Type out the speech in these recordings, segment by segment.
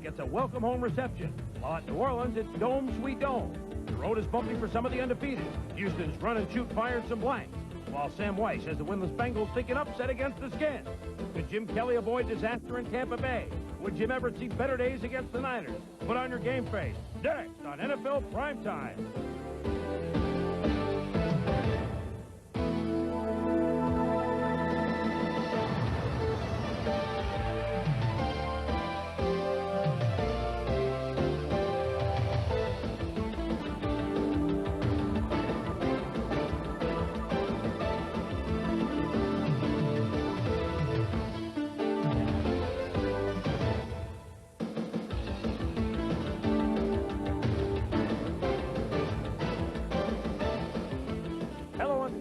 gets a welcome home reception. While at New Orleans, it's dome sweet dome. The road is bumpy for some of the undefeated. Houston's run and shoot fired some blanks. While Sam Weiss has the winless Bengals think an upset against the Skins. Could Jim Kelly avoid disaster in Tampa Bay? Would Jim Everett see better days against the Niners? Put on your game face. Next on NFL Primetime.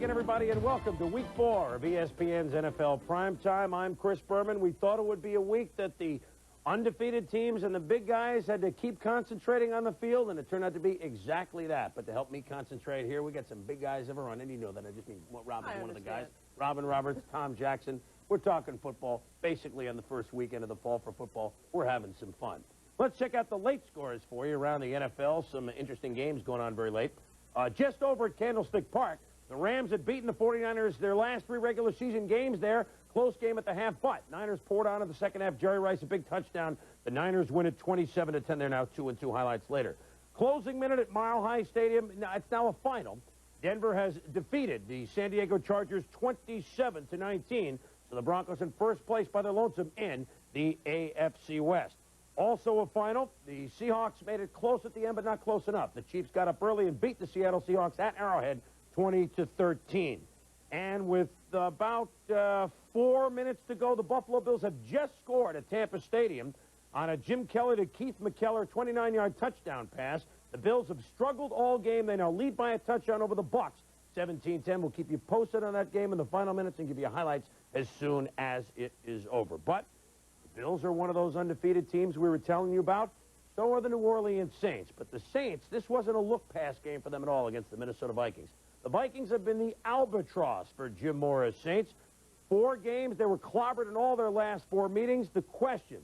Everybody, and welcome to Week 4 of ESPN's NFL Primetime. I'm Chris Berman. We thought it would be a week that the undefeated teams and the big guys had to keep concentrating on the field, and it turned out to be exactly that. But to help me concentrate here, we got some big guys ever on, and you know that. I just mean Robin's one of the guys. Robin Roberts, Tom Jackson. We're talking football, basically on the first weekend of the fall for football. We're having some fun. Let's check out the late scores for you around the NFL. Some interesting games going on very late. Just over at Candlestick Park, the Rams had beaten the 49ers their last 3 regular season games there. Close game at the half, but Niners poured on in the second half. Jerry Rice, a big touchdown. The Niners win it 27-10. They're now 2-2 highlights later. Closing minute at Mile High Stadium. Now, it's now a final. Denver has defeated the San Diego Chargers 27-19. So the Broncos in first place by their lonesome in the AFC West. Also a final. The Seahawks made it close at the end, but not close enough. The Chiefs got up early and beat the Seattle Seahawks at Arrowhead 20-13. And with about 4 minutes to go, the Buffalo Bills have just scored at Tampa Stadium on a Jim Kelly to Keith McKellar 29-yard touchdown pass. The Bills have struggled all game. They now lead by a touchdown over the Bucs, 17-10. We'll keep you posted on that game in the final minutes and give you highlights as soon as it is over. But the Bills are one of those undefeated teams we were telling you about. So are the New Orleans Saints. But the Saints, this wasn't a look-pass game for them at all against the Minnesota Vikings. The Vikings have been the albatross for Jim Mora's Saints. 4 games, they were clobbered in all their last 4 meetings. The question,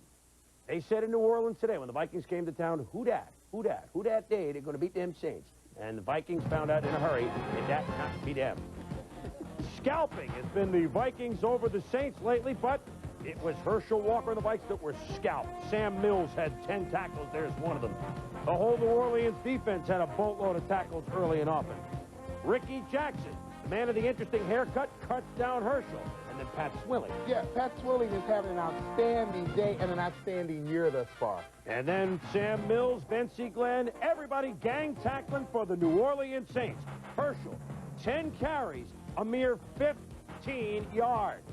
they said in New Orleans today when the Vikings came to town, who dat day they're going to beat them Saints? And the Vikings found out in a hurry that that not be them. Scalping has been the Vikings over the Saints lately, but it was Herschel Walker and the Vikes that were scalped. Sam Mills had 10 tackles. There's one of them. The whole New Orleans defense had a boatload of tackles early and often. Ricky Jackson, the man of the interesting haircut, cuts down Herschel. And then Pat Swilling. Yeah, Pat Swilling is having an outstanding day and an outstanding year thus far. And then Sam Mills, Bensie Glenn, everybody gang tackling for the New Orleans Saints. Herschel, 10 carries, a mere 15 yards.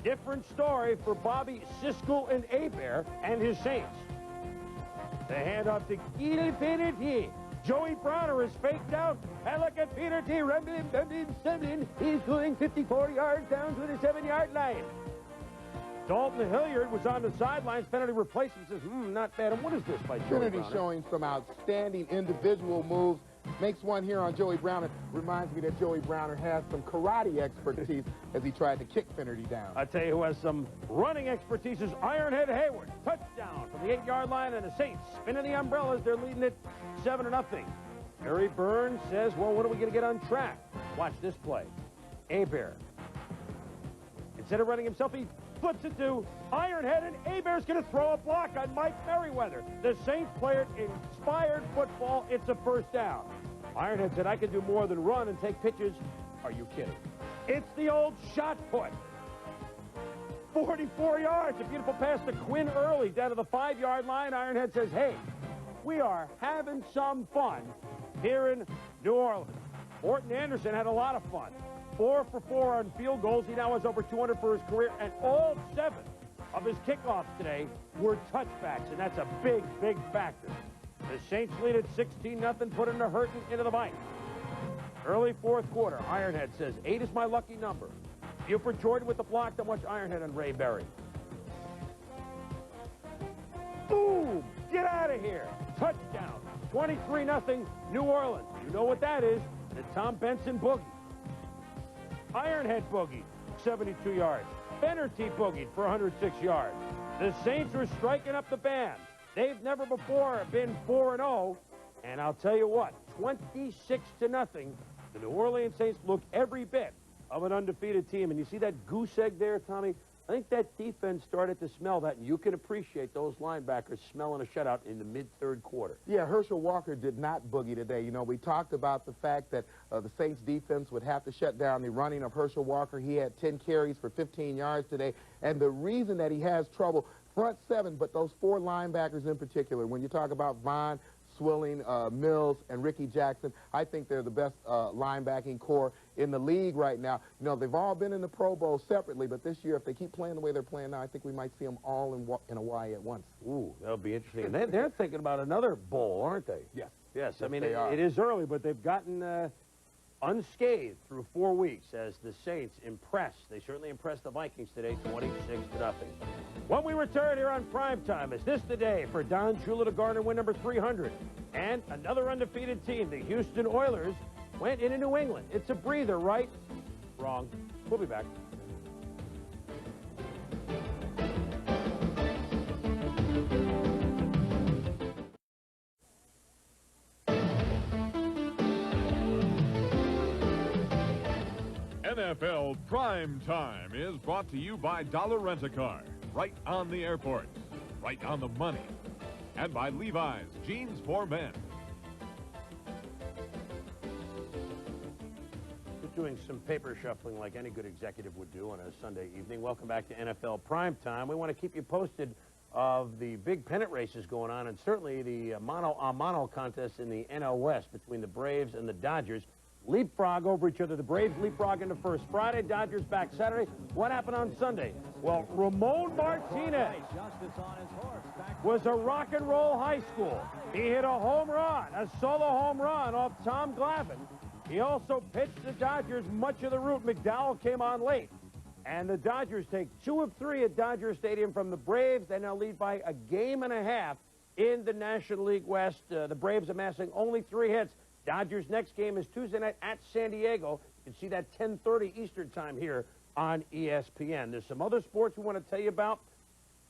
Different story for Bobby Siskel and Hebert and his Saints. The handoff to Gilles Penetier. Joey Browner is faked out, and look at Peter T. Rumbling. He's going 54 yards down to the 7-yard line. Dalton Hilliard was on the sidelines. Penalty replacement says, not bad. And what is this by Joey Penalty Browner? Showing some outstanding individual moves. Makes one here on Joey Browner. Reminds me that Joey Browner has some karate expertise as he tried to kick Finnerty down. I tell you who has some running expertise is Ironhead Hayward. Touchdown from the 8-yard line, and the Saints spinning the umbrellas. They're leading it 7-0. Barry Burns says, well, when are we going to get on track? Watch this play. Hebert. Instead of running himself, he flips it to Ironhead, and Hebert's going to throw a block on Mike Merriweather. The Saints played inspired football. It's a first down. Ironhead said, I can do more than run and take pitches. Are you kidding? It's the old shot put. 44 yards. A beautiful pass to Quinn Early down to the 5-yard line. Ironhead says, hey, we are having some fun here in New Orleans. Morton Anderson had a lot of fun. 4 for 4 on field goals. He now has over 200 for his career, and all 7 of his kickoffs today were touchbacks, and that's a big, big factor. The Saints lead at 16-0, put into Hurton into the Vikes. Early fourth quarter, Ironhead says, 8 is my lucky number. Buford Jordan with the block. Don't watch Ironhead and Ray Berry. Boom! Get out of here. Touchdown. 23-0 New Orleans. You know what that is. The Tom Benson boogie. Ironhead boogie, 72 yards. Bennerty boogied for 106 yards. The Saints are striking up the band. They've never before been 4-0. And I'll tell you what, 26-0. The New Orleans Saints look every bit of an undefeated team. And you see that goose egg there, Tommy? I think that defense started to smell that, and you can appreciate those linebackers smelling a shutout in the mid-third quarter. Yeah, Herschel Walker did not boogie today. You know, we talked about the fact that the Saints defense would have to shut down the running of Herschel Walker. He had 10 carries for 15 yards today, and the reason that he has trouble, front seven, but those four linebackers in particular, when you talk about Vaughn, Swilling, Mills, and Ricky Jackson, I think they're the best linebacking core in the league right now. You know, they've all been in the Pro Bowl separately, but this year, if they keep playing the way they're playing now, I think we might see them all in Hawaii at once. Ooh, that'll be interesting. And they're thinking about another bowl, aren't they? Yes. Yes, I mean, it is early, but they've gotten unscathed through 4 weeks as the Saints impressed. They certainly impressed the Vikings today, 26-0. When we return here on Primetime, is this the day for Don Shula to garner win number 300? And another undefeated team, the Houston Oilers, went into New England. It's a breather, right? Wrong. We'll be back. NFL Primetime is brought to you by Dollar Rent-A-Car, right on the airport, right on the money, and by Levi's Jeans for Men. Just doing some paper shuffling like any good executive would do on a Sunday evening. Welcome back to NFL Primetime. We want to keep you posted of the big pennant races going on, and certainly the mano-a-mano contest in the NL West between the Braves and the Dodgers. Leapfrog over each other. The Braves leapfrog into first Friday, Dodgers back Saturday. What happened on Sunday? Well, Ramon Martinez was a rock and roll high school. He hit a home run, a solo home run off Tom Glavine. He also pitched the Dodgers much of the route. McDowell came on late. And the Dodgers take 2 of 3 at Dodger Stadium from the Braves. They now lead by a game and a half in the National League West. The Braves amassing only 3 hits. Dodgers' next game is Tuesday night at San Diego. You can see that 10:30 Eastern time here on ESPN. There's some other sports we want to tell you about.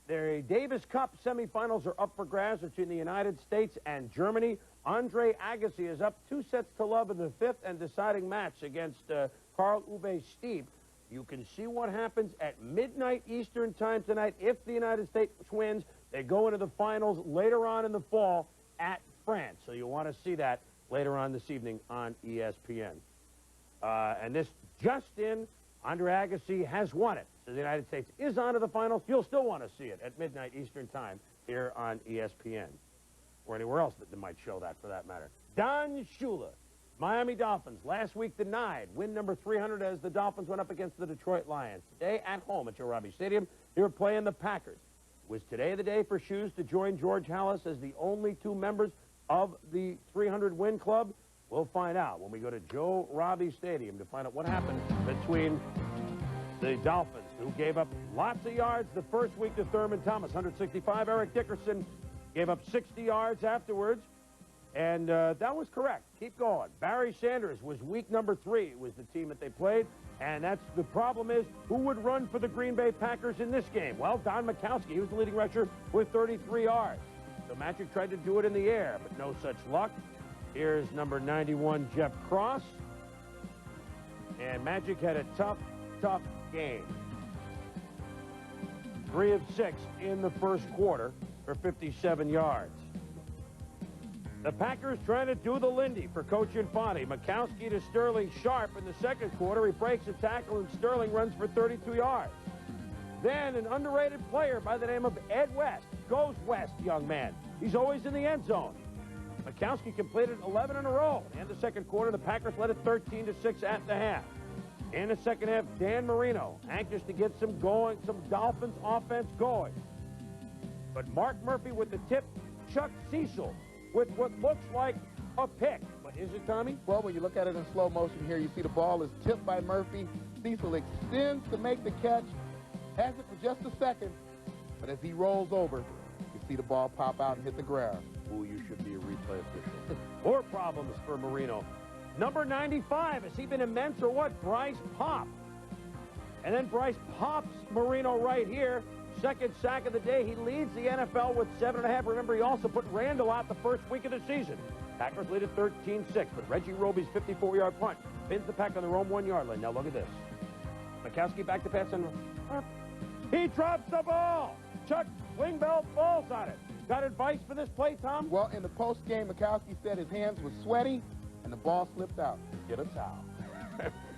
The Davis Cup semifinals are up for grabs between the United States and Germany. Andre Agassi is up 2-0 in the 5th and deciding match against Carl-Uwe Stiep. You can see what happens at midnight Eastern time tonight. If the United States wins, they go into the finals later on in the fall at France. So you want to see that later on this evening on ESPN. And this just in, Andre Agassi has won it. So the United States is on to the finals. You'll still want to see it at midnight Eastern time here on ESPN. Or anywhere else that might show that, for that matter. Don Shula, Miami Dolphins, last week denied win number 300 as the Dolphins went up against the Detroit Lions. Today at home at Joe Robbie Stadium, they were playing the Packers. Was today the day for Shoes to join George Halas as the only 2 members of the 300-win club? We'll find out when we go to Joe Robbie Stadium to find out what happened between the Dolphins, who gave up lots of yards the first week to Thurman Thomas, 165. Eric Dickerson gave up 60 yards afterwards, and that was correct. Keep going. Barry Sanders was week number 3, was the team that they played, and that's the problem is, who would run for the Green Bay Packers in this game? Well, Don Majkowski, he was the leading rusher with 33 yards. So Magic tried to do it in the air, but no such luck. Here's number 91, Jeff Cross. And Magic had a tough game. 3 of 6 in the first quarter for 57 yards. The Packers trying to do the Lindy for Coach Infante. Majkowski to Sterling Sharp in the second quarter. He breaks a tackle, and Sterling runs for 32 yards. Then an underrated player by the name of Ed West goes west, young man. He's always in the end zone. Majkowski completed 11 in a row. In the second quarter, the Packers led it 13-6 at the half. In the second half, Dan Marino, anxious to get some Dolphins offense going. But Mark Murphy with the tip, Chuck Cecil with what looks like a pick. But is it, Tommy? Well, when you look at it in slow motion here, you see the ball is tipped by Murphy. Cecil extends to make the catch, has it for just a second, but as he rolls over, you see the ball pop out and hit the ground. Ooh, you should be a replay official. More problems for Marino. Number 95, has he been immense or what? Bryce Pop. And then Bryce pops Marino right here. Second sack of the day. He leads the NFL with 7.5. Remember, he also put Randall out the first week of the season. Packers lead at 13-6, but Reggie Roby's 54-yard punt pins the Pack on their own 1-yard line. Now look at this. Mikowski back to pass, and he drops the ball. Chuck Wingbell falls on it. Got advice for this play, Tom? Well, in the post-game, Mikowski said his hands were sweaty and the ball slipped out. Get a towel.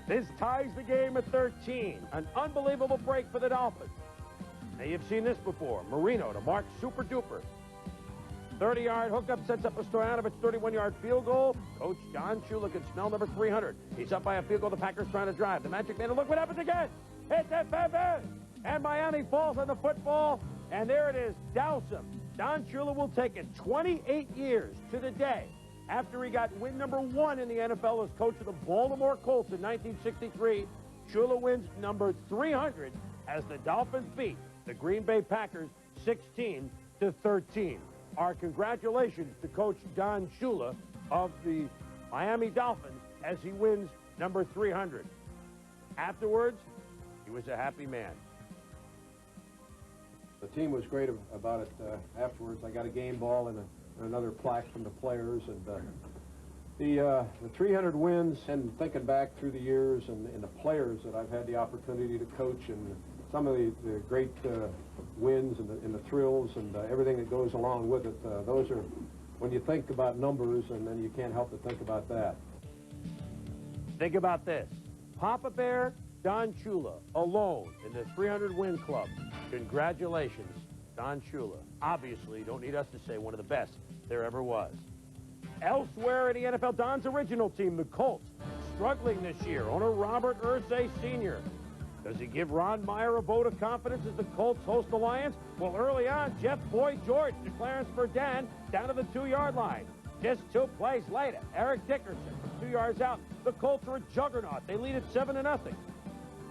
This ties the game at 13. An unbelievable break for the Dolphins. Now, you've seen this before. Marino to Mark Super Duper. 30-yard hookup sets up a Stoyanovich 31-yard field goal. Coach John Shula can smell number 300. He's up by a field goal. The Packers trying to drive. The Magic Man, look what happens again. Hits it, and Miami falls on the football. And there it is, Dowsum. Don Shula will take it 28 years to the day after he got win number 1 in the NFL as coach of the Baltimore Colts in 1963. Shula wins number 300 as the Dolphins beat the Green Bay Packers 16-13. Our congratulations to Coach Don Shula of the Miami Dolphins as he wins number 300. Afterwards, he was a happy man. The team was great about it afterwards. I got a game ball and another plaque from the players. And the 300 wins, and thinking back through the years and the players that I've had the opportunity to coach, and some of the great wins and the thrills and everything that goes along with it, those are, when you think about numbers, and then you can't help but think about that. Think about this. Papa Bear, Don Shula, alone in the 300-win club. Congratulations, Don Shula. Obviously, you don't need us to say one of the best there ever was. Elsewhere in the NFL, Don's original team, the Colts, struggling this year. Owner Robert Irsay Sr. Does he give Ron Meyer a vote of confidence as the Colts host the Lions? Well, early on, Jeff Boyd George to Clarence Verdun down to the 2-yard line. Just 2 plays later, Eric Dickerson from 2 yards out. The Colts are a juggernaut. They lead at 7-0.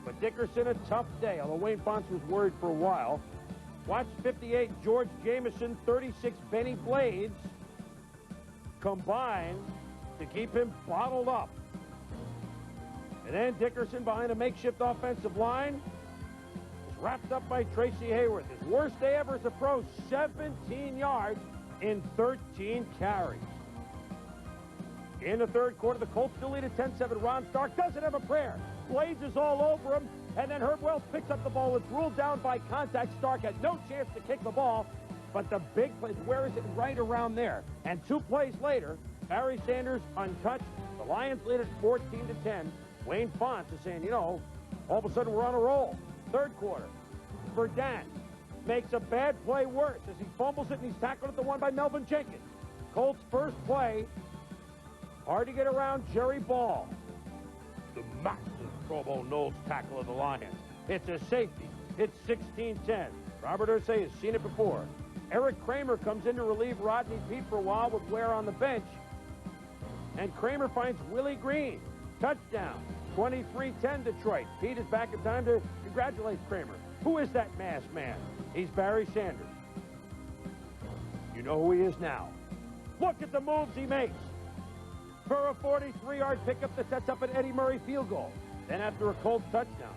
But Dickerson, a tough day, although Wayne Fontes was worried for a while. Watch 58, George Jameson, 36, Benny Blades combine to keep him bottled up. And then Dickerson behind a makeshift offensive line is wrapped up by Tracy Hayward. His worst day ever as a pro, 17 yards in 13 carries. In the third quarter, the Colts still lead at 10-7. Ron Stark doesn't have a prayer. Blades is all over him, and then Herb Wells picks up the ball. It's ruled down by contact. Stark had no chance to kick the ball, but the big play, where is it? Right around there. And 2 plays later, Barry Sanders untouched. The Lions lead at 14-10. Wayne Fontes is saying, you know, all of a sudden we're on a roll. Third quarter, Verdun makes a bad play worse as he fumbles it, and he's tackled at the 1 by Melvin Jenkins. Colts' first play, hard to get around Jerry Ball. The massive Pro Bowl nose tackle of the Lions. It's a safety. It's 16-10. Robert Irsay has seen it before. Eric Kramer comes in to relieve Rodney Peete for a while with Ware on the bench. And Kramer finds Willie Green. Touchdown. 23-10 Detroit. Peete is back in time to congratulate Kramer. Who is that masked man? He's Barry Sanders. You know who he is now. Look at the moves he makes. For a 43-yard pickup that sets up an Eddie Murray field goal. Then after a Colts touchdown,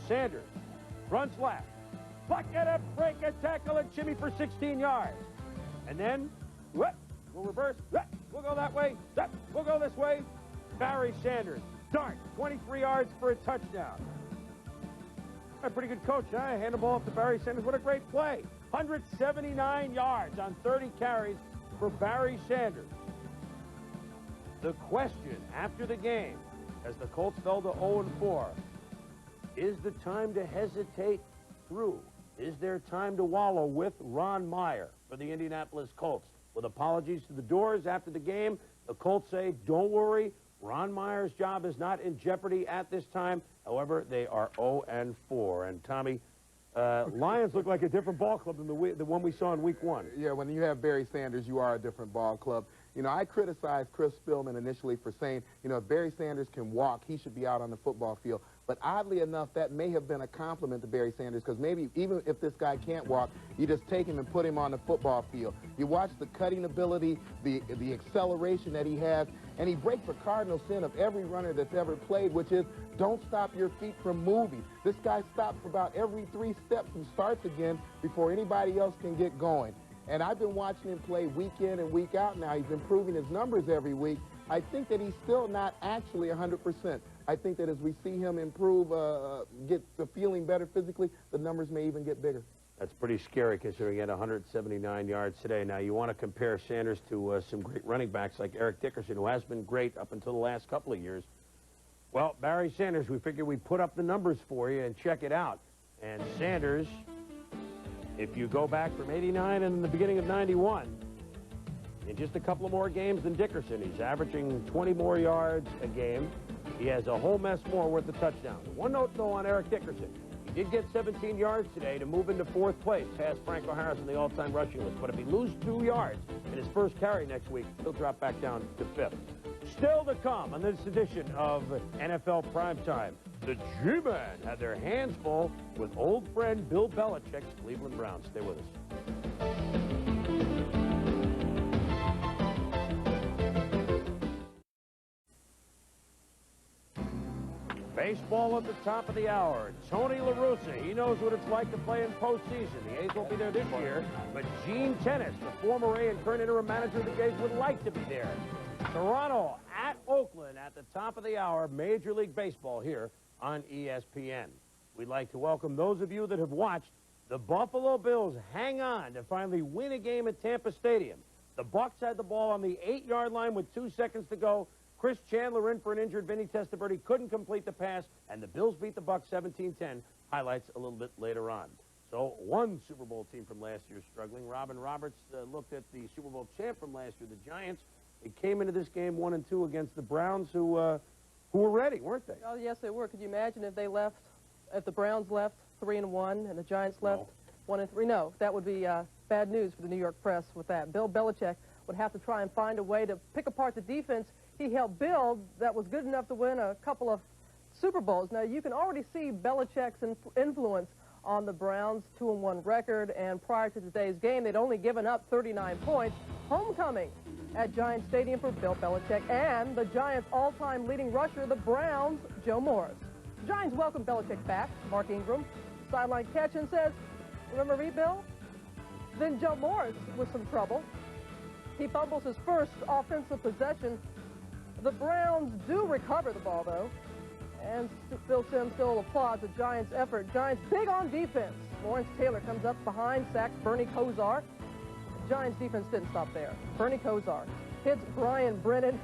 Sanders runs left. Bucket a break a tackle and shimmy for 16 yards. And then, we'll reverse. We'll go that way. We'll go this way. Barry Sanders, dart, 23 yards for a touchdown. A pretty good coach, huh? Hand the ball off to Barry Sanders. What a great play. 179 yards on 30 carries for Barry Sanders. The question after the game, as the Colts fell to 0-4, is the time to hesitate through? Is there time to wallow with Ron Meyer for the Indianapolis Colts? With apologies to the Doors after the game, the Colts say, don't worry, Ron Meyer's job is not in jeopardy at this time. However, they are 0-4. And Tommy, Lions look like a different ball club than the one we saw in Week 1. Yeah, when you have Barry Sanders, you are a different ball club. You know, I criticized Chris Spielman initially for saying, you know, if Barry Sanders can walk, he should be out on the football field. But oddly enough, that may have been a compliment to Barry Sanders, because maybe even if this guy can't walk, you just take him and put him on the football field. You watch the cutting ability, the acceleration that he has, And he breaks the cardinal sin of every runner that's ever played, which is don't stop your feet from moving. This guy stops for about every 3 steps and starts again before anybody else can get going. And I've been watching him play week in and week out now. He's improving his numbers every week. I think that he's still not actually 100%. I think that as we see him improve, get the feeling better physically, the numbers may even get bigger. That's pretty scary considering he had 179 yards today. Now, you want to compare Sanders to some great running backs like Eric Dickerson, who has been great up until the last couple of years. Well, Barry Sanders, we figured we'd put up the numbers for you and check it out. And Sanders, if you go back from 89 and in the beginning of 91, in just a couple of more games than Dickerson, he's averaging 20 more yards a game. He has a whole mess more worth of touchdowns. One note, though, on Eric Dickerson. He did get 17 yards today to move into 4th place, past Franco Harris on the all-time rushing list. But if he loses 2 yards in his first carry next week, he'll drop back down to 5th. Still to come on this edition of NFL Primetime, the G-Men had their hands full with old friend Bill Belichick's Cleveland Browns. Stay with us. Baseball at the top of the hour. Tony La Russa, he knows what it's like to play in postseason. The A's won't be there this year, but Gene Tennis, the former A and current interim manager of the A's, would like to be there. Toronto at Oakland at the top of the hour. Major League Baseball here on ESPN. We'd like to welcome those of you that have watched the Buffalo Bills hang on to finally win a game at Tampa Stadium. The Bucs had the ball on the 8-yard line with 2 seconds to go. Chris Chandler in for an injured Vinny Testaverde, couldn't complete the pass, and the Bills beat the Bucs 17-10. Highlights a little bit later on. So one Super Bowl team from last year struggling. Robin Roberts looked at the Super Bowl champ from last year, the Giants. They came into this game 1-2 against the Browns, who were ready, weren't they? Oh, yes, they were. Could you imagine if they left, if the Browns left 3-1 and the Giants left 1-3? No, that would be bad news for the New York press with that. Bill Belichick would have to try and find a way to pick apart the defense he helped build that was good enough to win a couple of Super Bowls. Now, you can already see Belichick's influence on the Browns' 2-1 record, and prior to today's game, they'd only given up 39 points. Homecoming at Giants Stadium for Bill Belichick and the Giants' all-time leading rusher, the Browns' Joe Morris. The Giants welcome Belichick back. Mark Ingram, sideline catch, and says, "Remember me, Bill?" Then Joe Morris with some trouble. He fumbles his first offensive possession. The Browns do recover the ball, though, and Phil Simms still applauds the Giants' effort. Giants big on defense. Lawrence Taylor comes up behind, sacks Bernie Kosar. Giants defense didn't stop there. Bernie Kosar hits Brian Brennan.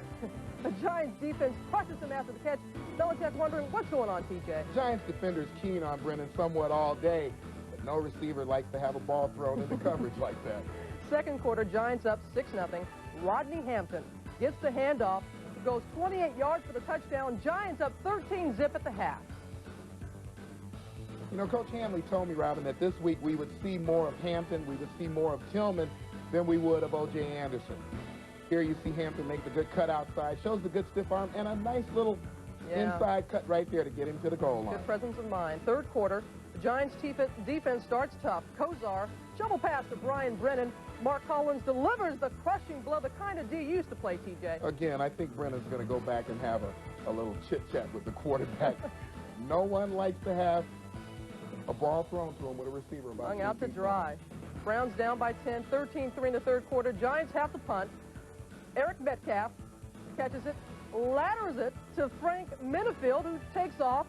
The Giants defense crushes him after the catch. Belichick wondering what's going on, TJ. Giants defenders keen on Brennan somewhat all day, but no receiver likes to have a ball thrown into coverage like that. Second quarter, Giants up 6-0. Rodney Hampton gets the handoff, goes 28 yards for the touchdown. Giants up 13-zip at the half. You know, Coach Hamley told me, Robin, that this week we would see more of Hampton, we would see more of Tillman than we would of O.J. Anderson. Here you see Hampton make the good cut outside, shows the good stiff arm, and a nice little inside cut right there to get him to the goal line. Good presence of mind. Third quarter, the Giants' defense starts tough. Kosar, shovel pass to Brian Brennan. Mark Collins delivers the crushing blow, the kind of D used to play, TJ. Again, I think Brennan's going to go back and have a little chit-chat with the quarterback. No one likes to have a ball thrown to him with a receiver about hung out to dry. Browns down by 10, 13-3 in the third quarter. Giants have to punt. Eric Metcalf catches it, ladders it to Frank Minifield, who takes off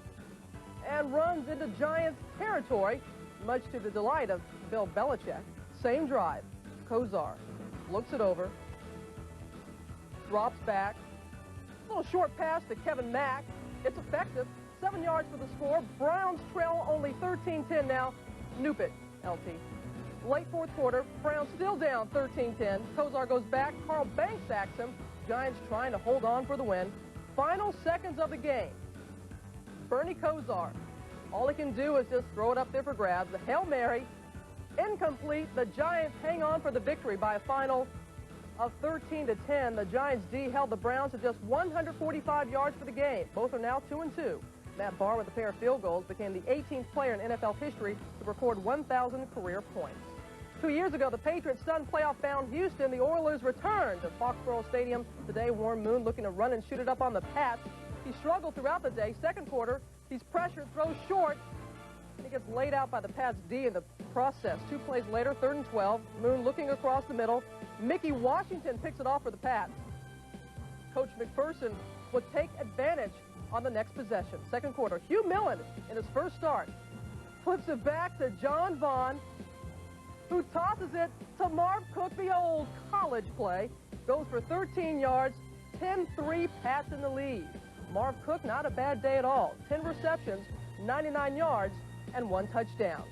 and runs into Giants territory, much to the delight of Bill Belichick. Same drive. Kosar looks it over, drops back. A little short pass to Kevin Mack. It's effective. 7 yards for the score. Browns trail only 13-10 now. Noop it, LT. Late fourth quarter, Browns still down 13-10. Kosar goes back. Carl Banks sacks him. Giants trying to hold on for the win. Final seconds of the game. Bernie Kosar. All he can do is just throw it up there for grabs. The Hail Mary. Incomplete. The Giants hang on for the victory by a final of 13-10. The Giants D held the Browns to just 145 yards for the game. Both are now 2-2. Matt Barr with a pair of field goals became the 18th player in NFL history to record 1,000 career points. 2 years ago, the Patriots stunned playoff-bound Houston. The Oilers returned to Foxborough Stadium today. Warren Moon looking to run and shoot it up on the Pats. He struggled throughout the day. Second quarter, he's pressured, throws short, and he gets laid out by the Pats D in the process. 2 plays later, 3rd and 12. Moon looking across the middle. Mickey Washington picks it off for the Pats. Coach McPherson would take advantage on the next possession. Second quarter, Hugh Millen in his first start flips it back to John Vaughn, who tosses it to Marv Cook, the old college play. Goes for 13 yards, 10-3 Pats in the lead. Marv Cook, not a bad day at all. 10 receptions, 99 yards, and 1 touchdown.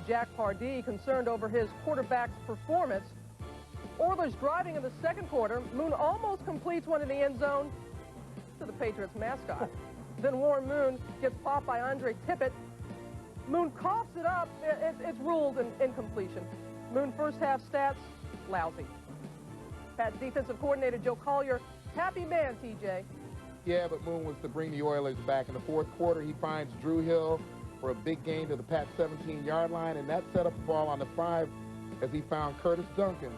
Jack Pardee concerned over his quarterback's performance. Oilers driving in the second quarter. Moon almost completes one in the end zone to the Patriots mascot. Then Warren Moon gets popped by Andre Tippett. Moon coughs it up. It's ruled an incompletion. Moon first half stats, lousy. Pats defensive coordinator Joe Collier, happy man, TJ. Yeah, but Moon was to bring the Oilers back. In the fourth quarter, he finds Drew Hill for a big gain to the Pats 17-yard line, and that set up the ball on the 5 as he found Curtis Duncan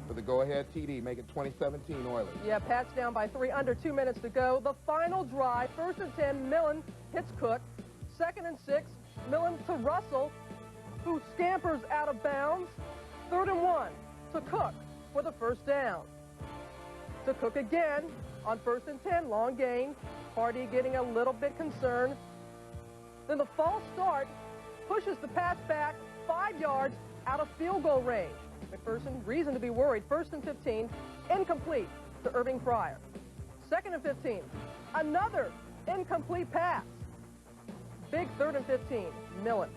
for the go-ahead TD, make it 2017 Oilers. Yeah, Pats down by 3, under 2 minutes to go. The final drive, 1st and 10, Millen hits Cook. 2nd and 6, Millen to Russell, who scampers out of bounds. 3rd and 1 to Cook for the first down. To Cook again on 1st and 10, long gain. Pardee getting a little bit concerned. Then the false start pushes the Pats back 5 yards out of field goal range. McPherson, reason to be worried. 1st and 15, incomplete to Irving Fryer. 2nd and 15, another incomplete pass. Big 3rd and 15, Millen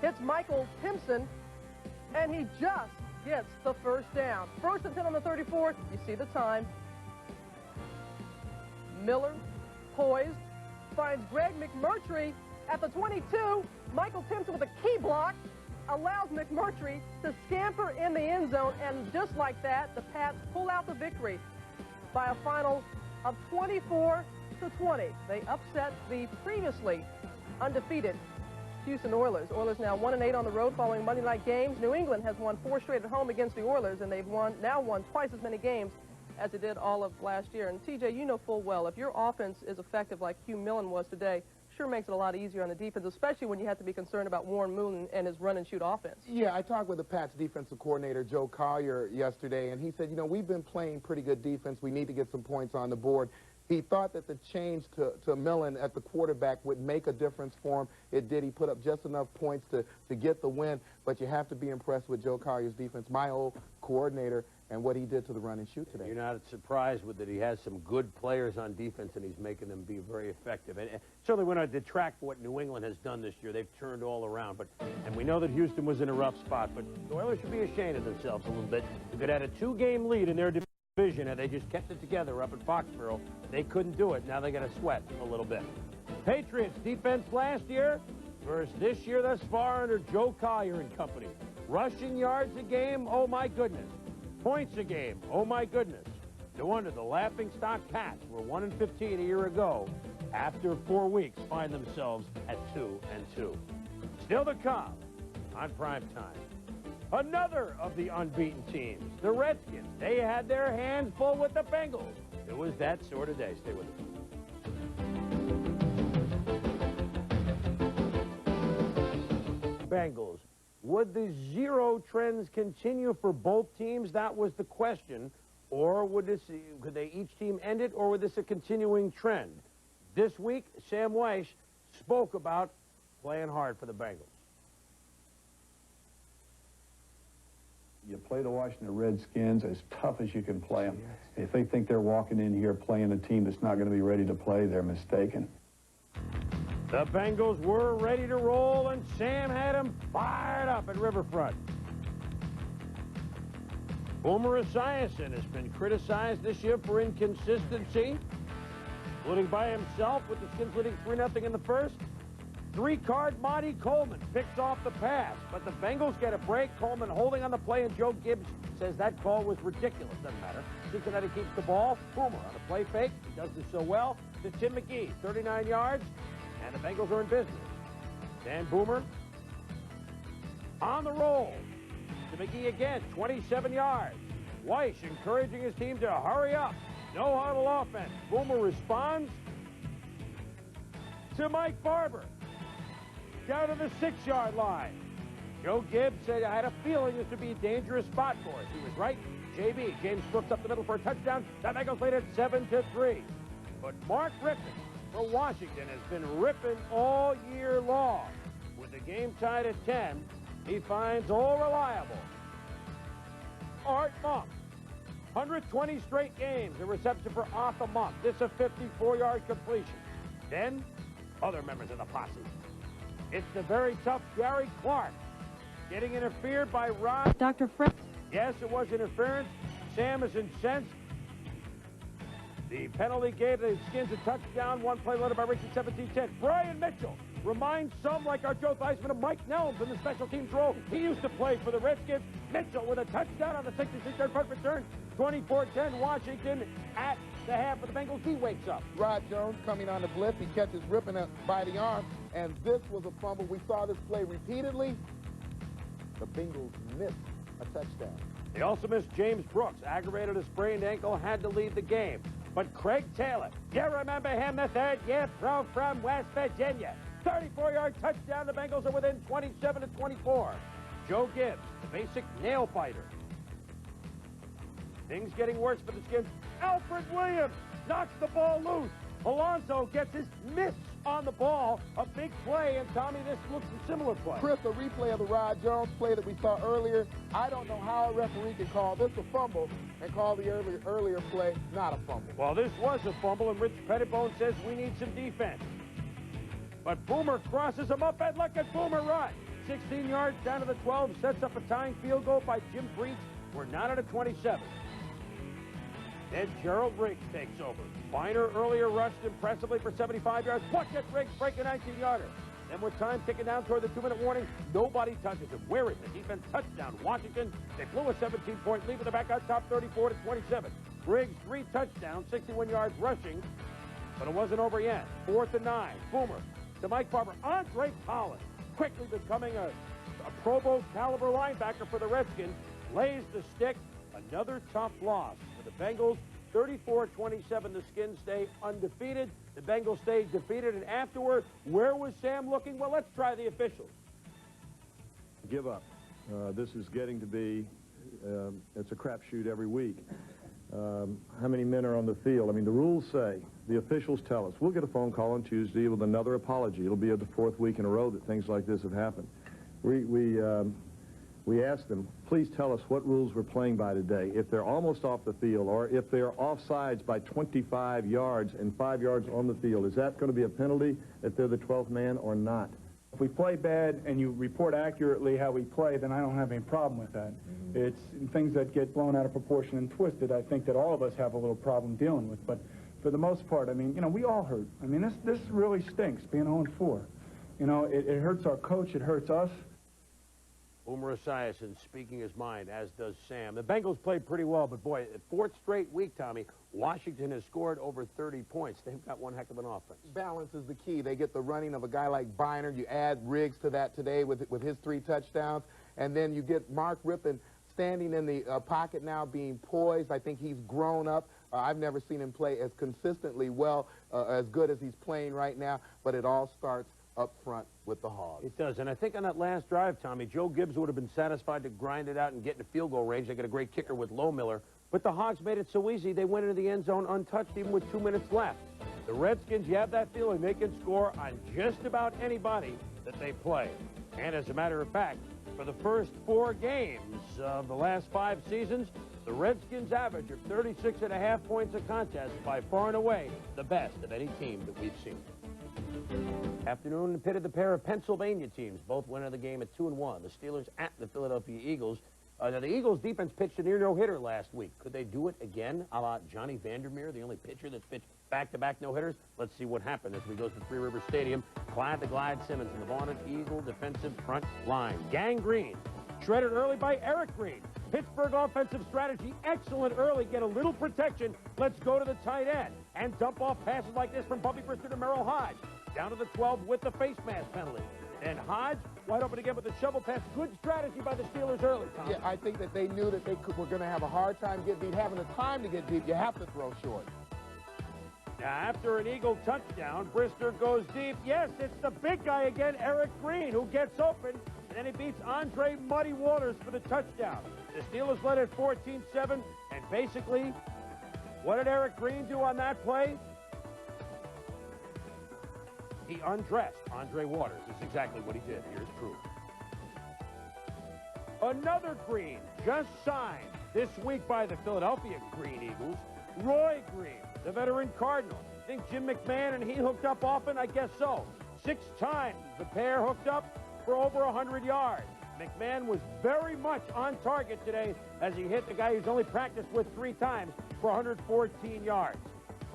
hits Michael Timpson, and he just gets the first down. 1st and 10 on the 34th. You see the time. Miller, poised, finds Greg McMurtry at the 22. Michael Timpson with a key block allows McMurtry to scamper in the end zone, and just like that, the Pats pull out the victory by a final of 24-20. They upset the previously undefeated Houston Oilers. Oilers now 1-8 on the road following Monday night games. New England has won 4 straight at home against the Oilers, and they've now won twice as many games as they did all of last year. And TJ, you know full well, if your offense is effective like Hugh Millen was today, sure makes it a lot easier on the defense, especially when you have to be concerned about Warren Moon and his run-and-shoot offense. Yeah, I talked with the Pats defensive coordinator, Joe Collier, yesterday, and he said, you know, we've been playing pretty good defense. We need to get some points on the board. He thought that the change to Millen at the quarterback would make a difference for him. It did. He put up just enough points to get the win, but you have to be impressed with Joe Collier's defense, my old coordinator, and what he did to the run and shoot today. You're not surprised with that he has some good players on defense, and he's making them be very effective. And certainly we're not detract what New England has done this year. They've turned all around. And we know that Houston was in a rough spot, but the Oilers should be ashamed of themselves a little bit. They could have had a 2-game lead in their division, and they just kept it together up at Foxborough. They couldn't do it. Now they got to sweat a little bit. Patriots defense last year versus this year thus far under Joe Collier and company. Rushing yards a game, oh my goodness. Points a game, oh my goodness. No wonder the laughingstock Pats were 1-15 a year ago. After 4 weeks, find themselves at 2-2. Still to come on Primetime. Another of the unbeaten teams, the Redskins. They had their hands full with the Bengals. It was that sort of day. Stay with us. Bengals. Would the zero trends continue for both teams? That was the question. Or could they each team end it, or was this a continuing trend? This week, Sam Weiss spoke about playing hard for the Bengals. You play the Washington Redskins as tough as you can play them. If they think they're walking in here playing a team that's not going to be ready to play, they're mistaken. The Bengals were ready to roll, and Sam had them fired up at Riverfront. Boomer Esiason has been criticized this year for inconsistency, including by himself with the Skins leading 3-0 in the first. 3-card Monty Coleman picks off the pass, but the Bengals get a break. Coleman holding on the play, and Joe Gibbs says that call was ridiculous. Doesn't matter. Cincinnati keeps the ball. Boomer on a play fake. He does this so well. To Tim McGee, 39 yards, and the Bengals are in business. Dan Boomer On the roll to McGee again, 27 yards. Weiss encouraging his team to hurry up. No huddle offense. Boomer responds to Mike Barber. Down to the 6-yard line. Joe Gibbs said, I had a feeling this would be a dangerous spot for us. He was right. JB, James Brooks up the middle for a touchdown. The Bengals lead it 7-3. But Mark Rippon for Washington has been ripping all year long. With the game tied at 10, he finds all reliable Art Monk. 120 straight games, a reception for Arthur Monk. This a 54-yard completion. Then, other members of the posse. It's the very tough Gary Clark getting interfered by Rod. Dr. Fred. Yes, it was interference. Sam is incensed. The penalty gave the Skins a touchdown. One play later by Richard, 17-10. Brian Mitchell reminds some like our Joe Theismann of Mike Nelms in the special teams role. He used to play for the Redskins. Mitchell with a touchdown on the 66-yard punt return. 24-10 Washington at the half of the Bengals. He wakes up. Rod Jones coming on the blitz. He catches Rippon by the arm, and this was a fumble. We saw this play repeatedly. The Bengals missed a touchdown. They also missed James Brooks. Aggravated a sprained ankle, had to leave the game. But Craig Taylor, you remember him, the third-year pro from West Virginia. 34-yard touchdown. The Bengals are within 27-24. Joe Gibbs, the basic nail biter. Things getting worse for the Skins. Alfred Williams knocks the ball loose. Alonso gets his miss on the ball. A big play, and Tommy, this looks a similar play. Chris, a replay of the Rod Jones play that we saw earlier. I don't know how a referee can call this a fumble and call the earlier play not a fumble. Well, this was a fumble, and Rich Pettibone says we need some defense. But Boomer crosses him up, and look at Boomer run. 16 yards down to the 12, sets up a tying field goal by Jim Breach. We're not at a 27. Then Gerald Riggs takes over. Biner earlier rushed impressively for 75 yards. Watch that Riggs break a 19-yarder. Then with time ticking down toward the 2-minute warning, nobody touches him. Where is the defense? Touchdown, Washington. They blew a 17-point lead, but they're back on top 34-27. Riggs, 3 touchdowns, 61 yards rushing, but it wasn't over yet. 4th and 9. Boomer to Mike Barber. Andre Collins, quickly becoming a Pro Bowl caliber linebacker for the Redskins, lays the stick. Another tough loss for the Bengals. 34-27, the Skins stay undefeated. The Bengals stay defeated, and afterward, where was Sam looking? Well, let's try the officials. Give up. This is getting to be, it's a crapshoot every week. How many men are on the field? I mean, the rules say, the officials tell us. We'll get a phone call on Tuesday with another apology. It'll be the 4th week in a row that things like this have happened. We asked them, please tell us what rules we're playing by today. If they're almost off the field, or if they're offsides by 25 yards and 5 yards on the field, is that going to be a penalty if they're the 12th man or not? If we play bad and you report accurately how we play, then I don't have any problem with that. It's things that get blown out of proportion and twisted, I think that all of us have a little problem dealing with. But for the most part, I mean, you know, we all hurt. I mean, this really stinks, being 0-4. You know, it hurts our coach, it hurts us. Boomer Esiason speaking his mind, as does Sam. The Bengals played pretty well, but boy, 4th straight week, Tommy, Washington has scored over 30 points. They've got one heck of an offense. Balance is the key. They get the running of a guy like Biner. You add Riggs to that today with his 3 touchdowns, and then you get Mark Rippon standing in the pocket now, being poised. I think he's grown up. I've never seen him play as consistently well, as good as he's playing right now, but it all starts up front with the Hogs. It does, and I think on that last drive, Tommy, Joe Gibbs would have been satisfied to grind it out and get into field goal range. They got a great kicker with Lohmiller, but the Hogs made it so easy they went into the end zone untouched even with 2 minutes left. The Redskins, you have that feeling they can score on just about anybody that they play. And as a matter of fact, for the first 4 games of the last 5 seasons, the Redskins average of 36.5 points a contest, by far and away the best of any team that we've seen. Afternoon pitted the pair of Pennsylvania teams. Both went into the game at 2-1. The Steelers at the Philadelphia Eagles. Now, the Eagles defense pitched a near no-hitter last week. Could they do it again, a la Johnny Vandermeer, the only pitcher that's pitched back-to-back no-hitters? Let's see what happened as we go to Three River Stadium. Clyde the Glide Simmons and the vaunted Eagle defensive front line. Gang Green, shredded early by Eric Green. Pittsburgh offensive strategy, excellent early, get a little protection. Let's go to the tight end and dump off passes like this from Bubby Brister to Merrill Hodge. Down to the 12 with the face mask penalty. And Hodge Wide open again with the shovel pass. Good strategy by the Steelers early, Tom. Yeah, I think that they knew that were going to have a hard time getting deep. Having the time to get deep, you have to throw short. Now, after an Eagle touchdown, Brister goes deep. Yes, it's the big guy again, Eric Green, who gets open, and then he beats Andre Muddy Waters for the touchdown. The Steelers led at 14-7, and basically, what did Eric Green do on that play? He undressed Andre Waters. That's exactly what he did. Here's proof. Another Green just signed this week by the Philadelphia Green Eagles. Roy Green, the veteran Cardinal. Think Jim McMahon and he hooked up often? I guess so. 6 times the pair hooked up for over 100 yards. McMahon was very much on target today as he hit the guy he's only practiced with 3 times for 114 yards.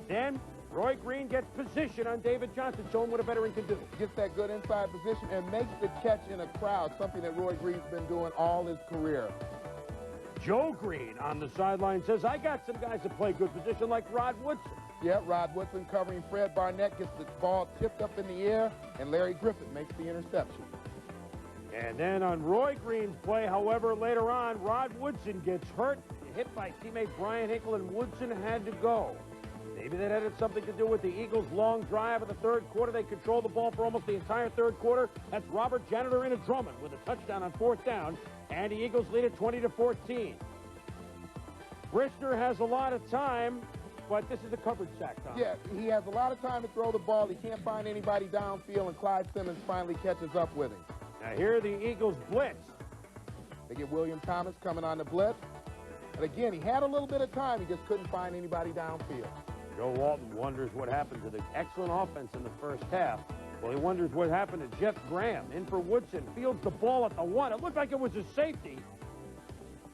Then Roy Green gets position on David Johnson, showing what a veteran can do. Gets that good inside position and makes the catch in a crowd, something that Roy Green's been doing all his career. Joe Green on the sideline says, I got some guys that play good position like Rod Woodson. Yeah, Rod Woodson covering Fred Barnett, gets the ball tipped up in the air, and Larry Griffith makes the interception. And then on Roy Green's play, however, later on, Rod Woodson gets hurt, hit by teammate Brian Hinkle, and Woodson had to go. Maybe that had something to do with the Eagles' long drive in the third quarter. They controlled the ball for almost the entire third quarter. That's Robert Janitor into Drummond with a touchdown on 4th down, and the Eagles lead it 20-14. Brister has a lot of time, but this is a coverage sack, Tom. Yeah, he has a lot of time to throw the ball. He can't find anybody downfield, and Clyde Simmons finally catches up with him. Now here are the Eagles blitz. They get William Thomas coming on the blitz. And again, he had a little bit of time. He just couldn't find anybody downfield. Joe Walton wonders what happened to the excellent offense in the first half. Well, he wonders what happened to Jeff Graham. In for Woodson, fields the ball at the 1. It looked like it was a safety.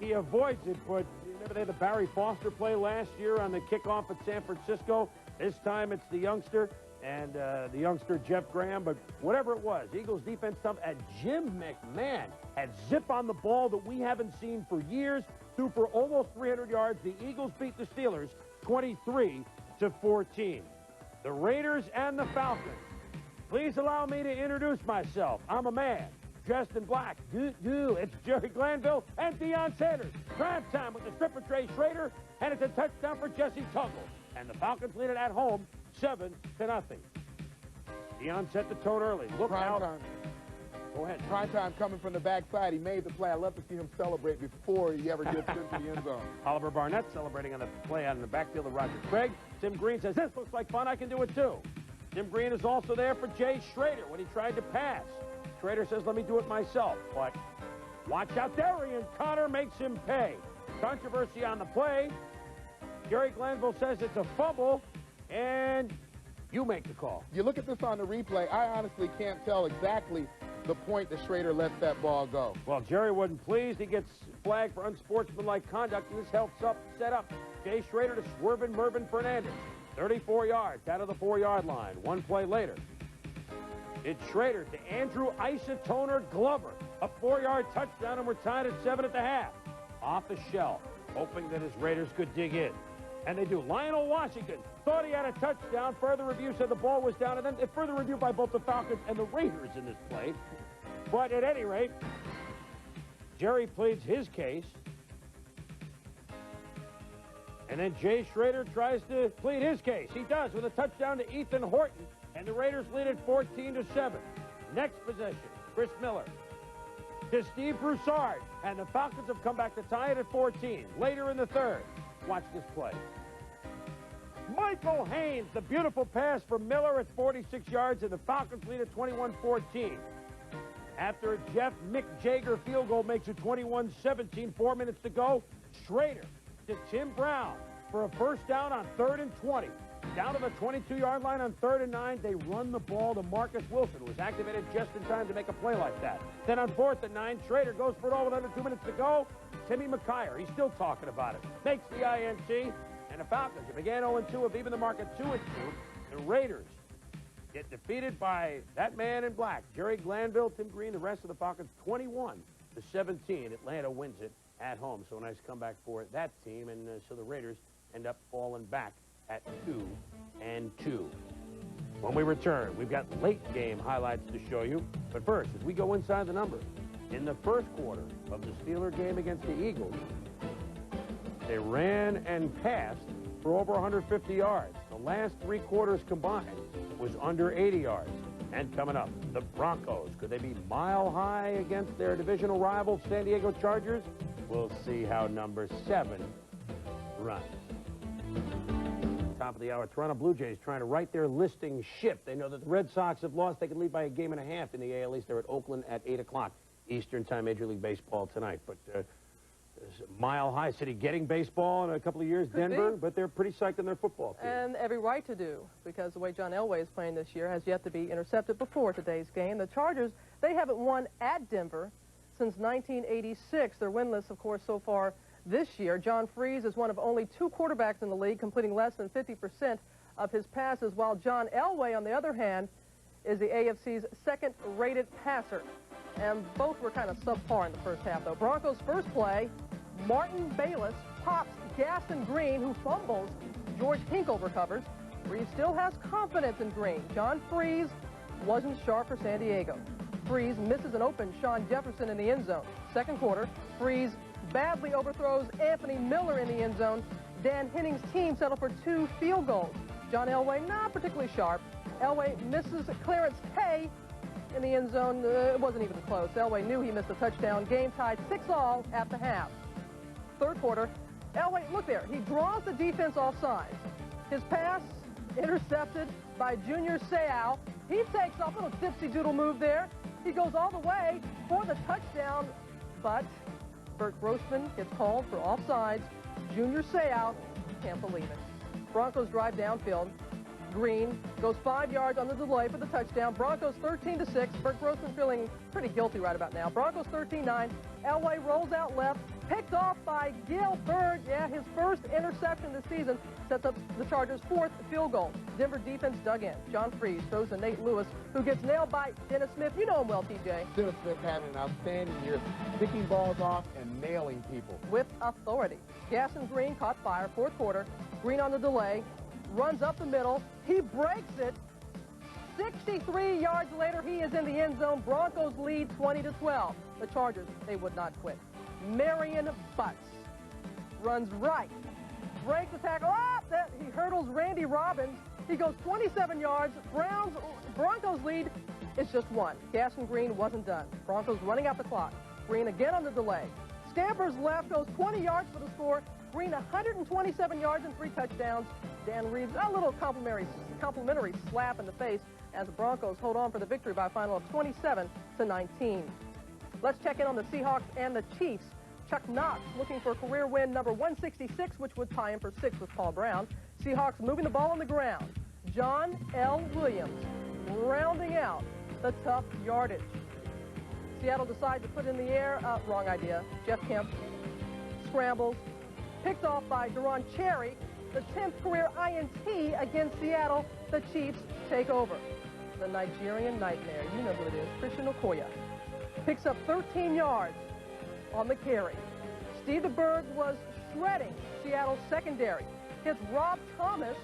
He avoids it, but remember they had the Barry Foster play last year on the kickoff at San Francisco? This time it's the youngster, and the youngster Jeff Graham. But whatever it was, Eagles defense tough, and Jim McMahon had zip on the ball that we haven't seen for years. Threw for almost 300 yards. The Eagles beat the Steelers 23-14. The Raiders and the Falcons. Please allow me to introduce myself. I'm a man dressed in black. It's Jerry Glanville and Deion Sanders. Prime time with the stripper Trey Schrader, and it's a touchdown for Jesse Tuggle. And the Falcons lead it at home 7-0. Deion set the tone early. Look out. Time. Go ahead. Prime time coming from the backside. He made the play. I'd love to see him celebrate before he ever gets into the end zone. Oliver Barnett celebrating on the play out in the backfield of Roger Craig. Tim Green says, this looks like fun. I can do it too. Tim Green is also there for Jay Schrader when he tried to pass. Schrader says, let me do it myself. But watch out there, and Connor makes him pay. Controversy on the play. Jerry Glanville says it's a fumble, and you make the call. You look at this on the replay, I honestly can't tell exactly the point that Schrader lets that ball go. Well, Jerry wasn't pleased. He gets flagged for unsportsmanlike conduct, and this helps set up Jay Schrader to Swervin Mervin Fernandez. 34 yards out of the 4-yard line. One play later, it's Schrader to Andrew Isotoner Glover. A 4-yard touchdown, and we're tied at 7 at the half. Off the shell, hoping that his Raiders could dig in. And they do. Lionel Washington thought he had a touchdown. Further review said the ball was down, and then further review by both the Falcons and the Raiders in this play. But at any rate, Jerry pleads his case. And then Jay Schrader tries to plead his case. He does with a touchdown to Ethan Horton, and the Raiders lead it 14-7. Next possession, Chris Miller to Steve Broussard, and the Falcons have come back to tie it at 14. Later in the third, watch this play. Michael Haynes, the beautiful pass from Miller at 46 yards, and the Falcons lead at 21-14. After a Jeff Mick Jagger field goal makes it 21-17, 4 minutes to go, Schrader to Tim Brown for a first down on 3rd and 20. Down to the 22-yard line on 3rd and 9, they run the ball to Marcus Wilson, who was activated just in time to make a play like that. Then on 4th and 9, Schrader goes for it all with under 2 minutes to go. Timmy McKyer, he's still talking about it, makes the INT, and the Falcons, who began 0-2, have even the mark at 2-2. The Raiders get defeated by that man in black, Jerry Glanville, Tim Green, the rest of the Falcons, 21-17. Atlanta wins it at home, so a nice comeback for that team, and so the Raiders end up falling back at 2-2. When we return, we've got late game highlights to show you. But first, as we go inside the numbers, in the first quarter of the Steeler game against the Eagles, they ran and passed for over 150 yards. The last 3 quarters combined was under 80 yards. And coming up, the Broncos. Could they be mile high against their divisional rival, San Diego Chargers? We'll see how number 7 runs. Top of the hour, Toronto Blue Jays trying to right their listing ship. They know that the Red Sox have lost. They could lead by a game and a half in the AL East. They're at Oakland at 8 o'clock Eastern Time, Major League Baseball tonight. But Mile High City getting baseball in a couple of years, Denver, but they're pretty psyched on their football team. And every right to do, because the way John Elway is playing this year has yet to be intercepted before today's game. The Chargers, they haven't won at Denver since 1986. They're winless, of course, so far this year. John Freese is one of only 2 quarterbacks in the league, completing less than 50% of his passes, while John Elway, on the other hand, is the AFC's second-rated passer. And both were kind of subpar in the first half, though. Broncos' first play, Martin Bayless pops Gaston Green, who fumbles. George Hinkle recovers. Freese still has confidence in Green. John Freese wasn't sharp for San Diego. Freese misses an open Sean Jefferson in the end zone. Second quarter, Freese badly overthrows Anthony Miller in the end zone. Dan Henning's team settled for 2 field goals. John Elway not particularly sharp. Elway misses Clarence Kay in the end zone. It wasn't even close. Elway knew he missed a touchdown. Game tied 6-all at the half. Third quarter, Elway, look there. He draws the defense off sides. His pass intercepted by Junior Seau. He takes off a little dipsy-doodle move there. He goes all the way for the touchdown, but Bert Grossman gets called for offsides. Junior Seau can't believe it. Broncos drive downfield. Green goes 5 yards on the delay for the touchdown. Broncos 13-6. Bert Grossman feeling pretty guilty right about now. Broncos 13-9. Elway rolls out left, picked off by Gil Bird. Yeah, his first interception this season sets up the Chargers' 4th field goal. Denver defense dug in. John Freese throws to Nate Lewis, who gets nailed by Dennis Smith. You know him well, TJ. Dennis Smith having an outstanding year, picking balls off and nailing people. With authority. Gaston Green caught fire, 4th quarter. Green on the delay, runs up the middle. He breaks it. 63 yards later, he is in the end zone. Broncos lead 20-12. The Chargers, they would not quit. Marion Butts runs right, breaks the tackle. He hurdles Randy Robbins. He goes 27 yards. Broncos lead. It's just 1. Gaston Green wasn't done. Broncos running out the clock. Green again on the delay. Scampers left, goes 20 yards for the score. Green 127 yards and 3 touchdowns. Dan Reeves, a little complimentary slap in the face as the Broncos hold on for the victory by a final of 27-19. Let's check in on the Seahawks and the Chiefs. Chuck Knox looking for career win number 166, which would tie him for 6th with Paul Brown. Seahawks moving the ball on the ground. John L. Williams rounding out the tough yardage. Seattle decides to put it in the air. Wrong idea. Jeff Kemp scrambles. Picked off by Deron Cherry. The 10th career INT against Seattle. The Chiefs take over. The Nigerian Nightmare. You know who it is. Christian Okoye. Picks up 13 yards on the carry. Steve the Bird was shredding Seattle's secondary. Hits Rob Thomas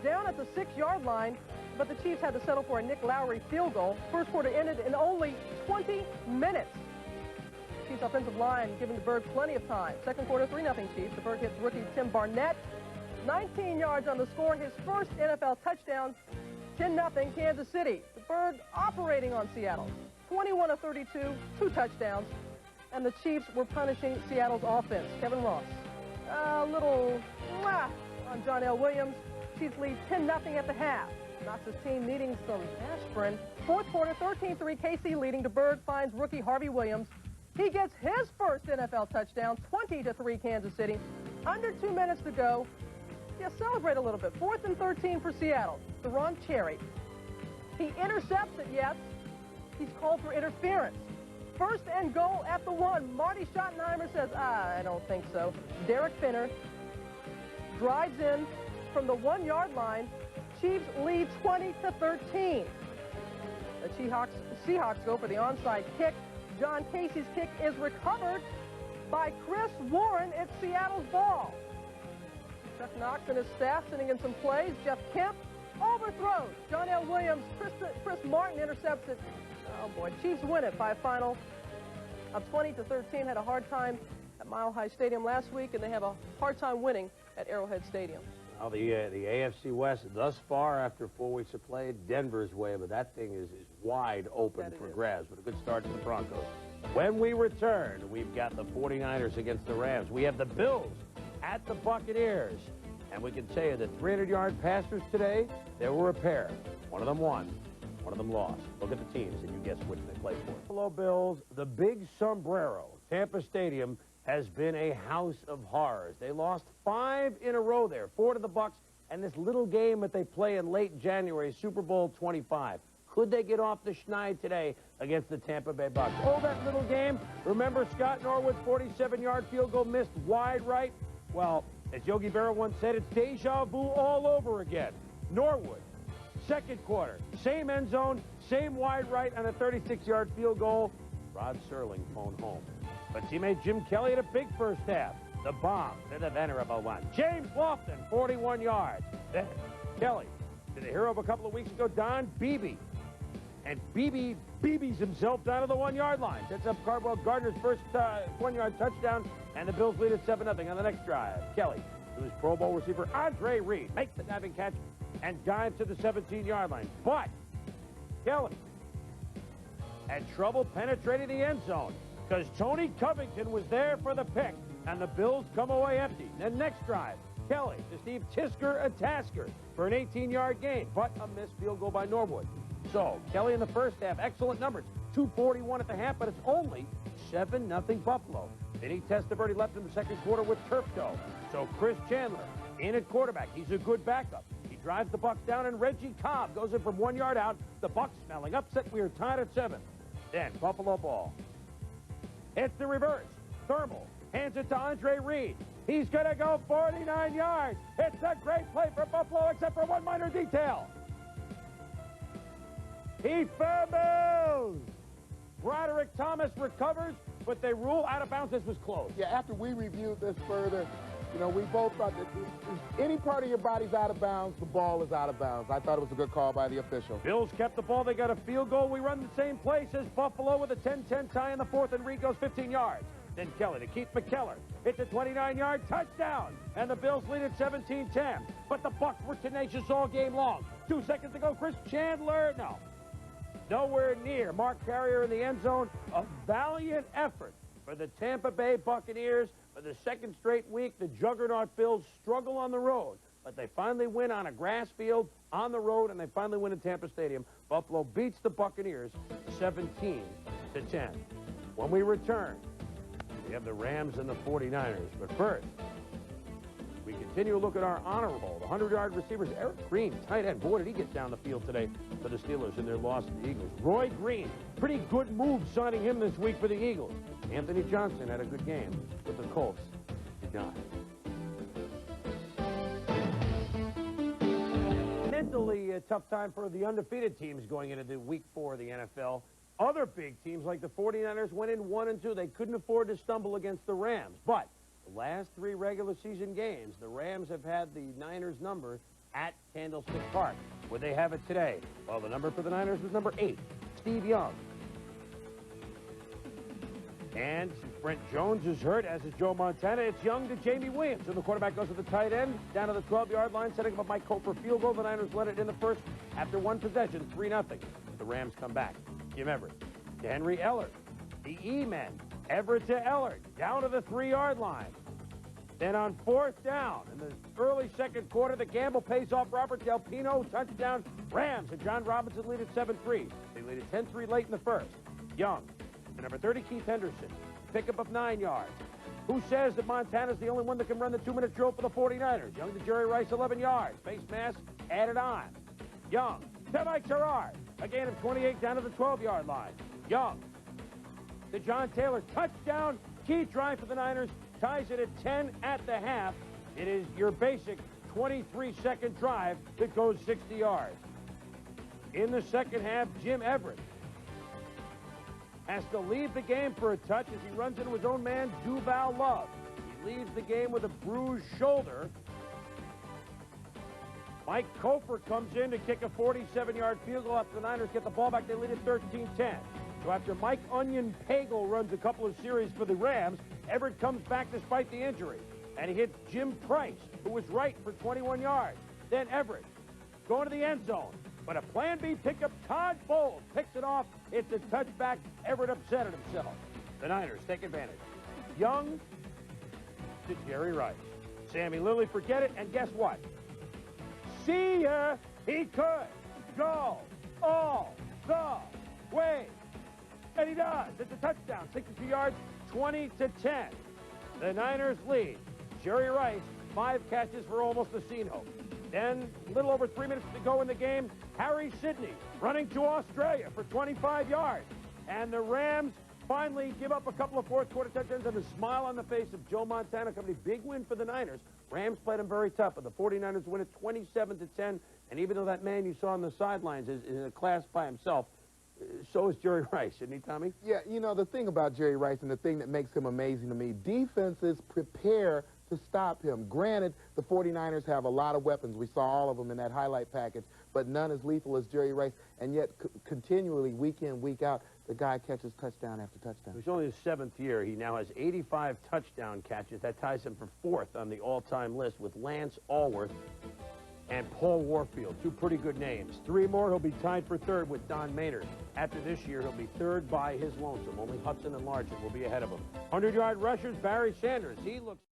down at the 6-yard line, but the Chiefs had to settle for a Nick Lowry field goal. First quarter ended in only 20 minutes. Chiefs offensive line giving the Bird plenty of time. Second quarter, 3-0 Chiefs. The Bird hits rookie Tim Barnett. 19 yards on the score. His first NFL touchdown. 10-0 Kansas City. The Bird operating on Seattle. 21 of 32, 2 touchdowns. And the Chiefs were punishing Seattle's offense. Kevin Ross. A little on John L. Williams. Chiefs lead 10-0 at the half. Knox's team needing some aspirin. Fourth quarter, 13-3, KC leading. The Bird finds rookie Harvey Williams. He gets his first NFL touchdown, 20-3 Kansas City. Under 2 minutes to go. Yeah, celebrate a little bit. 4th and 13 for Seattle. Deron Cherry. He intercepts it, yes. He's called for interference. 1st and goal at the 1. Marty Schottenheimer says, I don't think so. Derek Finner drives in from the 1-yard line. Chiefs lead 20-13. The Seahawks go for the onside kick. John Casey's kick is recovered by Chris Warren. It's Seattle's ball. Chuck Knox and his staff sending in some plays. Jeff Kemp overthrows. John L. Williams, Chris Martin intercepts it. Oh, boy. Chiefs win it by a final of 20-13. Had a hard time at Mile High Stadium last week, and they have a hard time winning at Arrowhead Stadium. Well, the AFC West, thus far, after 4 weeks of play, Denver's way, but that thing is wide open for grabs. But a good start to the Broncos. When we return, we've got the 49ers against the Rams. We have the Bills at the Buccaneers. And we can tell you that 300-yard passers today, there were a pair. One of them won. One of them lost. Look at the teams, and you guess which they play for. Buffalo Bills, the big sombrero. Tampa Stadium has been a house of horrors. They lost 5 in a row there, 4 to the Bucs, and this little game that they play in late January, Super Bowl 25. Could they get off the schneid today against the Tampa Bay Bucs? Oh, that little game. Remember Scott Norwood's 47-yard field goal missed wide right? Well, as Yogi Berra once said, it's deja vu all over again. Norwood, second quarter, same end zone, same wide right on a 36-yard field goal. Rod Serling phoned home. But teammate Jim Kelly had a big first half. The bomb to the venerable one. James Lofton, 41 yards. Then Kelly to the hero of a couple of weeks ago, Don Beebe. And Beebe BBs himself down to the 1-yard line. Sets up Cardwell Gardner's first 1-yard touchdown, and the Bills lead at 7-0 on the next drive. Kelly, to his Pro Bowl receiver, Andre Reed, makes the diving catch and dives to the 17-yard line. But Kelly had trouble penetrating the end zone because Tony Covington was there for the pick, and the Bills come away empty. Then next drive, Kelly to Steve Tisker, a Tasker, for an 18-yard gain, but a missed field goal by Norwood. So, Kelly in the first half, excellent numbers. 2:41 at the half, but it's only 7-0 Buffalo. Vinny Testaverde left in the second quarter with turf toe. So Chris Chandler in at quarterback. He's a good backup. He drives the Bucs down, and Reggie Cobb goes in from 1 yard out. The Bucs smelling upset. We are tied at 7. Then Buffalo ball. It's the reverse. Thermal hands it to Andre Reed. He's going to go 49 yards. It's a great play for Buffalo, except for one minor detail. He fumbles. Broderick Thomas recovers, but they rule out of bounds. This was close. Yeah, after we reviewed this further, you know, we both thought that if any part of your body's out of bounds, the ball is out of bounds. I thought it was a good call by the official. Bills kept the ball. They got a field goal. We run the same place as Buffalo with a 10-10 tie in the fourth, and Reed goes 15 yards. Then Kelly to Keith McKellar. It's a 29-yard touchdown, and the Bills lead at 17-10. But the Bucs were tenacious all game long. 2 seconds to go. Chris Chandler, nowhere near. Mark Carrier in the end zone. A valiant effort for the Tampa Bay Buccaneers. For the second straight week, the juggernaut Bills struggle on the road. But they finally win on a grass field on the road, and they finally win at Tampa Stadium. Buffalo beats the Buccaneers 17-10. When we return, we have the Rams and the 49ers. But first, we continue to look at our honor roll. The 100-yard receivers, Eric Green, tight end. Boy, did he get down the field today for the Steelers in their loss to the Eagles. Roy Green, pretty good move signing him this week for the Eagles. Anthony Johnson had a good game, but the Colts did not. Mentally, a tough time for the undefeated teams going into the week 4 of the NFL. Other big teams like the 49ers went in 1-2. They couldn't afford to stumble against the Rams, but the last 3 regular season games, the Rams have had the Niners number at Candlestick Park. Where they have it today? Well, the number for the Niners was number 8, Steve Young. And Brent Jones is hurt, as is Joe Montana. It's Young to Jamie Williams. And the quarterback goes to the tight end, down to the 12-yard line, setting up a Mike Cope for field goal. The Niners led it in the first after one possession, 3-0. The Rams come back. Jim Everett to Henry Ellard. The E-men. Everett to Ellard, down to the 3-yard line. Then on 4th down, in the early second quarter, the gamble pays off. Robert Del Pino, touchdown. Rams and John Robinson lead at 7-3. They lead at 10-3 late in the first. Young to number 30, Keith Henderson. Pickup of 9 yards. Who says that Montana's the only one that can run the 2-minute drill for the 49ers? Young to Jerry Rice, 11 yards. Face mask added on. Young to Mike Gerard. A gain of 28 down to the 12-yard line. Young to John Taylor. Touchdown. Key drive for the Niners. Ties it at 10 at the half. It is your basic 23-second drive that goes 60 yards. In the second half, Jim Everett has to leave the game for a touch as he runs into his own man, Duval Love. He leaves the game with a bruised shoulder. Mike Kofer comes in to kick a 47-yard field goal after the Niners get the ball back. They lead it 13-10. So after Mike Onion Pagel runs a couple of series for the Rams, Everett comes back despite the injury. And he hits Jim Price, who was right for 21 yards. Then Everett going to the end zone. But a plan B pickup, Todd Bowles picks it off. It's a touchback. Everett upsetted himself. The Niners take advantage. Young to Jerry Rice. Sammy Lilly forget it, and guess what? See ya! He could go all the way. And he does. It's a touchdown. 62 yards, 20-10. The Niners lead. Jerry Rice, 5 catches for almost a scene hope. Then, a little over 3 minutes to go in the game, Harry Sidney running to Australia for 25 yards. And the Rams finally give up a couple of fourth-quarter touchdowns, and a smile on the face of Joe Montana company. Big win for the Niners. Rams played them very tough, but the 49ers win it 27-10. And even though that man you saw on the sidelines is in a class by himself, so is Jerry Rice, isn't he, Tommy? Yeah, you know, the thing about Jerry Rice and the thing that makes him amazing to me, defenses prepare to stop him. Granted, the 49ers have a lot of weapons. We saw all of them in that highlight package, but none as lethal as Jerry Rice. And yet, continually, week in, week out, the guy catches touchdown after touchdown. It's only his 7th year. He now has 85 touchdown catches. That ties him for 4th on the all-time list with Lance Allworth and Paul Warfield, 2 pretty good names. 3 more, he'll be tied for 3rd with Don Maynard. After this year, he'll be 3rd by his lonesome. Only Hudson and Larson will be ahead of him. 100-yard rushers, Barry Sanders. He looks...